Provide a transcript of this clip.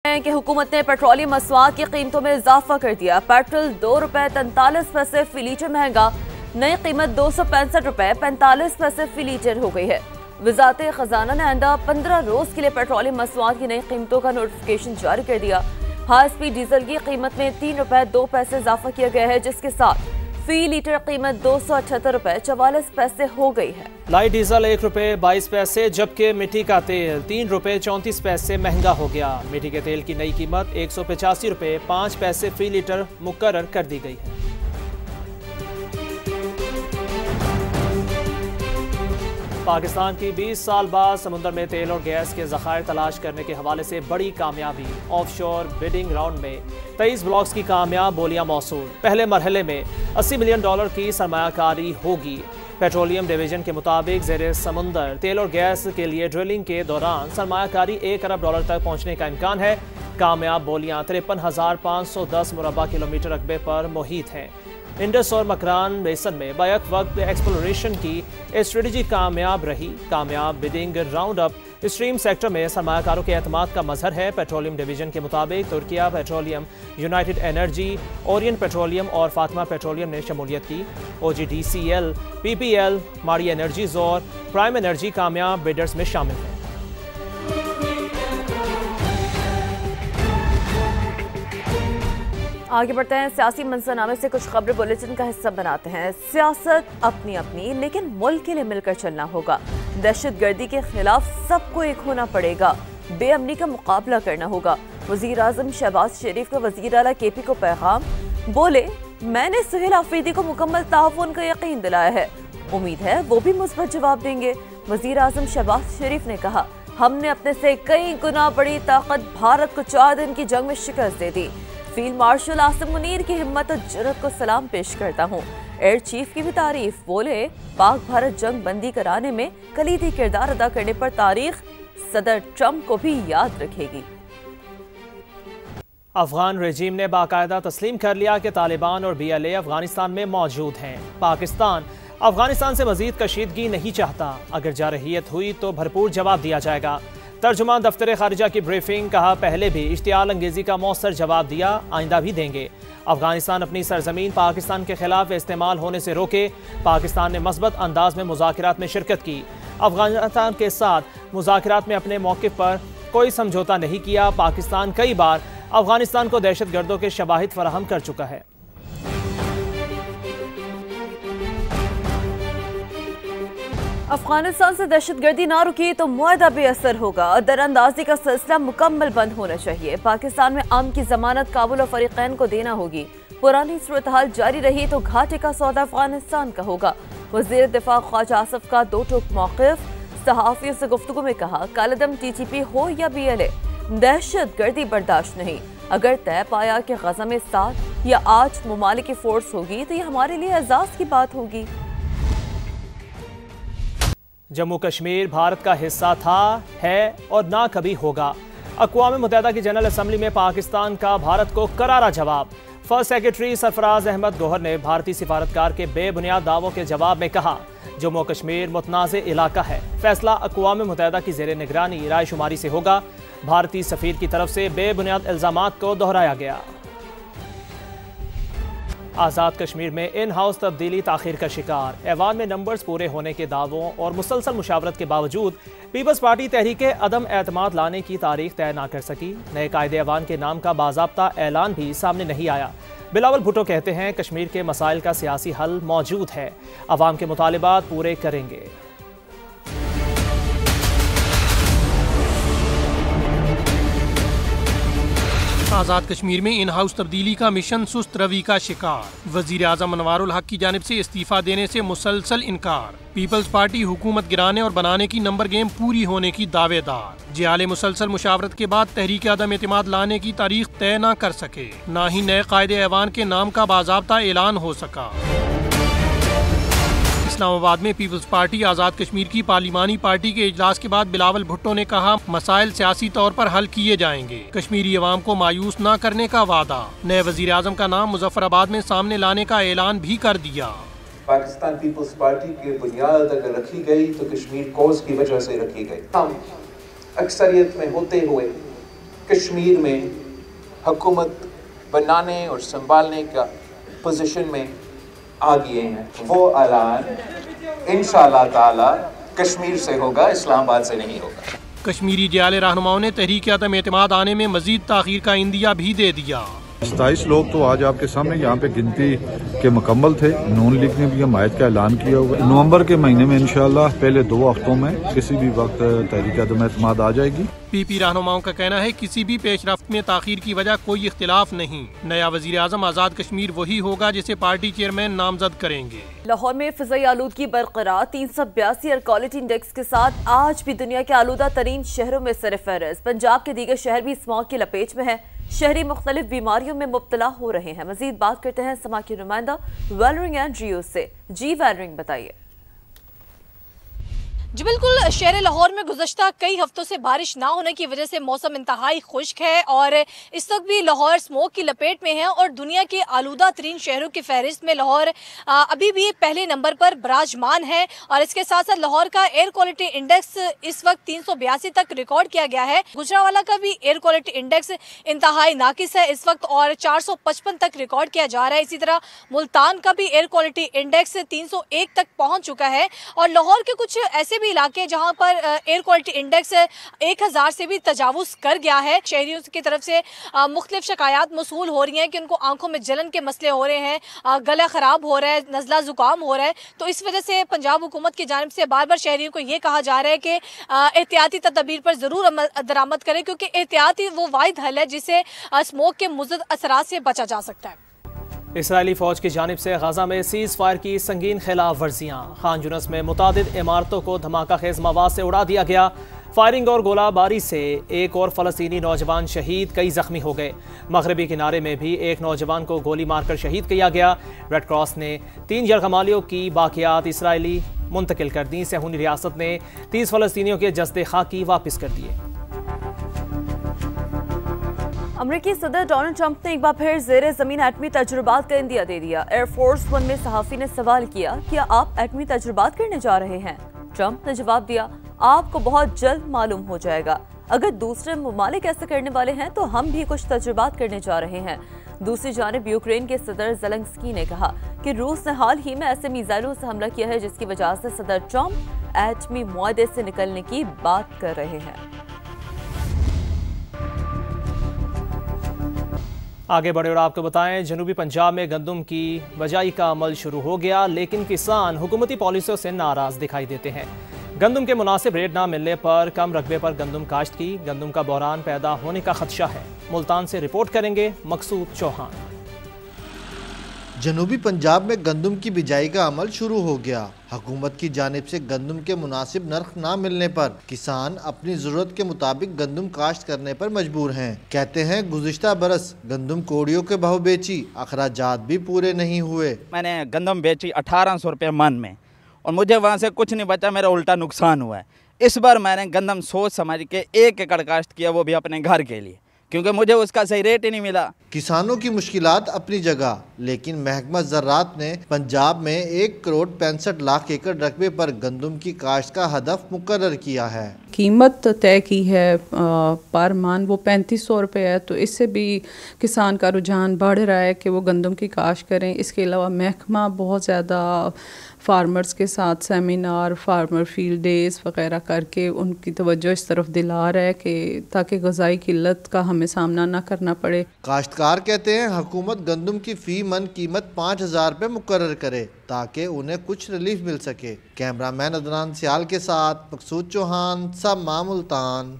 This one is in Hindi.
कि हुकूमत ने पेट्रोलियम मसवाद की कीमतों में इजाफा कर दिया। पेट्रोल ₹2.43 फी लीटर महंगा, नई कीमत ₹265.45 फी लीटर हो गई है। वजारत खजाना ने आइंदा 15 रोज के लिए पेट्रोलियम मसवाद की नई कीमतों का नोटिफिकेशन जारी कर दिया। हाई स्पीड डीजल की कीमत में ₹3.02 इजाफा किया गया है, जिसके साथ फी लीटर कीमत ₹278.44 हो गई है। लाइट डीजल ₹1.22, जबकि मिट्टी का तेल ₹3.34 महंगा हो गया। मिट्टी के तेल की नई कीमत ₹185.05 फी लीटर मुकर्रर कर दी गई है। पाकिस्तान की 20 साल बाद समुद्र में तेल और गैस के ज़खायर तलाश करने के हवाले से बड़ी कामयाबी। ऑफशोर बिडिंग राउंड में 23 ब्लॉक्स की कामयाब बोलियां मौसूल। पहले मरहले में $80 मिलियन की सरमायाकारी होगी। पेट्रोलियम डिवीजन के मुताबिक ज़ेरे समुंदर तेल और गैस के लिए ड्रिलिंग के दौरान सरमायाकारी $1 अरब तक पहुँचने का इम्कान है। कामयाब बोलियां 53,510 मुरबा किलोमीटर रकबे पर मुहित हैं। इंडस और मकरान बेसन में बैक वक्त एक्सप्लोरेशन की स्ट्रेटजी कामयाब रही। कामयाब bidding round up stream sector में सरमायाकारों के एतमाद का मजहर है। पेट्रोलियम डिवीजन के मुताबिक Türkiye petroleum, United energy, Orient petroleum और फातिमा पेट्रोलियम ने शमूलियत की। OGDCL, PPL, माड़ी एनर्जीज और प्राइम एनर्जी कामयाब बिडर्स में शामिल हैं। आगे बढ़ते हैं, सियासी मंजरनामे से कुछ खबरें बुलेटिन का हिस्सा बनाते हैं। सियासत अपनी अपनी, लेकिन मुल्क के लिए मिलकर चलना होगा। दहशतगर्दी के खिलाफ सबको एक होना पड़ेगा। बेअमनी का मुकाबला करना होगा। वजीर आजम शहबाज शरीफ का वजीर आला KP को पैगाम, बोले मैंने सुहेल आफरीदी को मुकम्मल ताउन का यकीन दिलाया है, उम्मीद है वो भी मुस्बत जवाब देंगे। वजीर आजम शहबाज शरीफ ने कहा, हमने अपने से कई गुना बड़ी ताकत भारत को 4 दिन की जंग में शिकस्त दे दी। फील्ड मार्शल आसिम मुनीर की हिम्मत और जुर्रत को सलाम पेश करता हूँ। एयर चीफ की भी तारीफ, बोले पाक भारत जंग बंदी कराने में कलीदी किरदार अदा करने पर तारीख सदर ट्रंप को भी याद रखेगी। अफगान रेजीम ने बाकायदा तस्लीम कर लिया कि तालिबान और BLA अफगानिस्तान में मौजूद हैं। पाकिस्तान अफगानिस्तान से मजीद कशीदगी नहीं चाहता। अगर जारहियत हुई तो भरपूर जवाब दिया जाएगा। तर्जुमान दफ्तर खारिजा की ब्रीफिंग, कहा पहले भी इश्तियाल अंगेजी का मौसर जवाब दिया, आइंदा भी देंगे। अफगानिस्तान अपनी सरजमीन पाकिस्तान के खिलाफ इस्तेमाल होने से रोके। पाकिस्तान ने मस्बत अंदाज में मुज़ाकरात में शिरकत की। अफगानिस्तान के साथ मुज़ाकरात में अपने मौक़िफ़ पर कोई समझौता नहीं किया। पाकिस्तान कई बार अफगानिस्तान को दहशतगर्दों के शवाहिद फराहम कर चुका है। अफगानिस्तान से दहशतगर्दी ना रुकी तो मुआहदा बेअसर होगा। दरअंदाजी का सिलसिला मुकम्मल बंद होना चाहिए। पाकिस्तान में अमन की जमानत काबुल और फरीकैन को देना होगी। पुरानी सूरत हाल जारी रही तो घाटे का सौदा अफगानिस्तान का होगा। वज़ीर दिफा ख्वाजा आसिफ का दो टूक मौक़िफ़, सहाफ़ियों से गुफ्तगू में कहा, कालेदम TTP हो या BLA, दहशतगर्दी बर्दाश्त नहीं। अगर तय पाया कि गज़ा में 7 या 8 ममालिक की फोर्स होगी तो ये हमारे लिए एजाज़ की बात होगी। जम्मू कश्मीर भारत का हिस्सा था, है और ना कभी होगा। अक़वाम मुत्तहिदा की जनरल असम्बली में पाकिस्तान का भारत को करारा जवाब। फर्स्ट सेक्रेटरी सरफराज अहमद गौहर ने भारतीय सिफारतकार के बेबुनियाद दावों के जवाब में कहा, जम्मू कश्मीर मुतनाज़ इलाका है, फैसला अक़वाम मुत्तहिदा की ज़ेर निगरानी रायशुमारी से होगा। भारतीय सफ़ीर की तरफ से बेबुनियाद इल्ज़ामात को दोहराया गया। आज़ाद कश्मीर में इन हाउस तब्दीली ताख़ीर का शिकार। ऐवान में नंबर्स पूरे होने के दावों और मुसलसल मुशावरत के बावजूद पीपल्स पार्टी तहरीक अदम एतमाद लाने की तारीख तय ना कर सकी। नए कायदे ऐवान के नाम का बाज़ाब्ता ऐलान भी सामने नहीं आया। बिलावल भुट्टो कहते हैं, कश्मीर के मसाइल का सियासी हल मौजूद है, अवाम के मुतालिबात पूरे करेंगे। आज़ाद कश्मीर में इन हाउस तब्दीली का मिशन सुस्त रवि का शिकार। वजीर आज़म अनवारुल हक की जानिब से इस्तीफा देने से मुसलसल इनकार। पीपल्स पार्टी हुकूमत गिराने और बनाने की नंबर गेम पूरी होने की दावेदार। जियाले मुसलसल मुशावरत के बाद तहरीक अदम एतमाद लाने की तारीख तय न कर सके, ना ही नए कायदे ऐवान के नाम का बाज़ाब्ता ऐलान हो सका। इस्लामाबाद में पीपल्स पार्टी आज़ाद कश्मीर की पार्लिमानी पार्टी के इजलास के बाद बिलावल भुट्टो ने कहा, मसाइल सियासी तौर पर हल किए जाएंगे। कश्मीरी अवाम को मायूस न करने का वादा। नए वजीर आजम का नाम मुजफ्फराबाद में सामने लाने का ऐलान भी कर दिया। पाकिस्तान पीपल्स पार्टी की बुनियाद अगर रखी गई तो कश्मीर कॉज की वजह से रखी गई। हम अक्सरियत में होते हुए कश्मीर में हुकूमत बनाने और संभालने का पोजीशन में आ गए हैं। वो ऐलान इंशाअल्लाह ताला कश्मीर से होगा, इस्लामाबाद से नहीं होगा। कश्मीरी जियाले रहनुमाओं ने तहरीक अदम एतमाद आने में मजीद ताखीर का इंदिया भी दे दिया। 27 लोग तो आज आपके सामने यहाँ पे गिनती के मुकम्मल थे। नून लीग ने भी हमायत का ऐलान किया हुआ है। नवंबर के महीने में इंशाअल्लाह पहले 2 हफ्तों में किसी भी वक्त तहरीक अदम एतमाद आ जाएगी। पीपी रहनुमाओं का कहना है किसी भी पेशरफ्त में ताखीर की वजह कोई इख्तिलाफ नहीं। नया वजीर आजम आज़ाद कश्मीर वही होगा जिसे पार्टी चेयरमैन नामजद करेंगे। लाहौर में फिजाई आलूदगी बरकरार, 382 एयर क्वालिटी इंडेक्स के साथ आज भी दुनिया के आलूदा तरीन शहरों में सरफहरिस्त। पंजाब के दीगर शहर भी स्मॉग की लपेट में है। शहरी मुख्तलिफ बीमारियों में मुब्तला हो रहे हैं। मजीद बात करते हैं समा की नुमाइंदा वेलरिंग एंड्रियो से। जी वेलरिंग, बताइए। जी बिल्कुल, शहर लाहौर में गुज़श्ता कई हफ्तों से बारिश ना होने की वजह से मौसम इंतहाई खुश्क है और इस वक्त भी लाहौर स्मोक की लपेट में है और दुनिया के आलूदा तरीन शहरों की फहरिस्त में लाहौर अभी भी पहले नंबर पर विराजमान है। और इसके साथ साथ लाहौर का एयर क्वालिटी इंडेक्स इस वक्त 382 तक रिकॉर्ड किया गया है। गुजरावाला का भी एयर क्वालिटी इंडेक्स इंतहाई नाकिस है इस वक्त और 455 तक रिकॉर्ड किया जा रहा है। इसी तरह मुल्तान का भी एयर क्वालिटी इंडेक्स 301 तक पहुँच चुका है। और लाहौर के कुछ ऐसे भी इलाके जहां पर एयर क्वालिटी इंडेक्स 1000 से भी तजावुज कर गया है। शहरियों की तरफ से मुख्तलिफ शिकायत मौसूल हो रही हैं कि उनको आंखों में जलन के मसले हो रहे हैं, गला ख़राब हो रहा है, नज़ला ज़ुकाम हो रहा है। तो इस वजह से पंजाब हुकूमत की जानिब से बार बार शहरियों को ये कहा जा रहा है कि एहतियाती तदबीर पर ज़रूर दरामद करें क्योंकि एहतियात ही वो वाहिद हल है जिससे स्मोक के मुज़िद असरात से बचा जा सकता है। इसराइली फ़ौज की जानिब से गाज़ा में सीज़ फायर की संगीन खिलाफ वर्जियाँ। खान यूनिस में मुतादिद इमारतों को धमाका खेज मवाद से उड़ा दिया गया। फायरिंग और गोलाबारी से एक और फ़लस्तीनी नौजवान शहीद, कई ज़ख्मी हो गए। मगरबी किनारे में भी एक नौजवान को गोली मारकर शहीद किया गया। रेड क्रॉस ने 3 यरगमालियों की बाकियात इसराइली मुंतकिल कर दी। सहूनी रियासत ने 30 फ़लस्तीनियों के जस्दे खाकी वापस कर दिए। अमेरिकी सदर डोनाल्ड ट्रंप ने एक बार फिर ज़ेरे ज़मीन एटमी तजुर्बात का इंदिया दे दिया। एयरफोर्स 1 में सहाफ़ी ने सवाल किया, क्या आप एटमी तजुर्बात करने जा रहे हैं? ट्रंप ने जवाब दिया, आपको बहुत जल्द मालूम हो जाएगा। अगर दूसरे ममालिक ऐसा करने वाले हैं तो हम भी कुछ तजुर्बात करने जा रहे हैं। दूसरी जानिब यूक्रेन के सदर ज़ेलेंस्की ने कहा कि रूस ने हाल ही में ऐसे मिसाइलों से हमला किया है जिसकी वजह से सदर ट्रंप एटमी मुआहदे से निकलने की बात कर रहे हैं। आगे बढ़े और आपको बताएं, जनूबी पंजाब में गंदम की बजाई का अमल शुरू हो गया, लेकिन किसान हुकूमती पॉलिसियों से नाराज दिखाई देते हैं। गंदम के मुनासिब रेट ना मिलने पर कम रकबे पर गंदम काश्त की गंदम का बहरान पैदा होने का खदशा है। मुल्तान से रिपोर्ट करेंगे मकसूद चौहान। जनूबी पंजाब में गंदम की बिजाई का अमल शुरू हो गया। हुकूमत की जानिब से गंदम के मुनासिब नर्ख ना मिलने पर किसान अपनी ज़रूरत के मुताबिक गंदम काश्त करने पर मजबूर हैं। कहते हैं गुज़िश्ता बरस गंदम कोड़ियों के भाव बेची, अखराजात भी पूरे नहीं हुए। मैंने गंदम बेची 1800 रुपये मन में और मुझे वहाँ से कुछ नहीं बचा, मेरा उल्टा नुकसान हुआ है। इस बार मैंने गंदम सोच समझ के 1 एकड़ काश्त किया, वो भी अपने घर के लिए, क्योंकि मुझे उसका सही रेट ही नहीं मिला। किसानों की मुश्किलात अपनी जगह, लेकिन महकमा ज़राअत ने पंजाब में 1 करोड़ 65 लाख एकड़ रकबे पर गंदम की काश्त का हदफ मुकर्रर किया है। कीमत तय की है पर मान वो 3500 रुपये है, तो इससे भी किसान का रुझान बढ़ रहा है कि वो गंदम की काश्त करें। इसके अलावा महकमा बहुत ज़्यादा फार्मर्स के साथ सेमिनार, फार्मर फील्ड डेज़ वगैरह करके उनकी तवज्जो इस तरफ दिला रहा है कि ताकि ग़िज़ाई किल्लत का हमें सामना ना करना पड़े। काश्तकार कहते हैं हुकूमत गंदम की फ़ी मन कीमत 5000 रुपये मुकर्रर करे ताकि उन्हें कुछ रिलीफ मिल सके। कैमरामैन अदनान सियाल के साथ मकसूद चौहान, समा मुल्तान।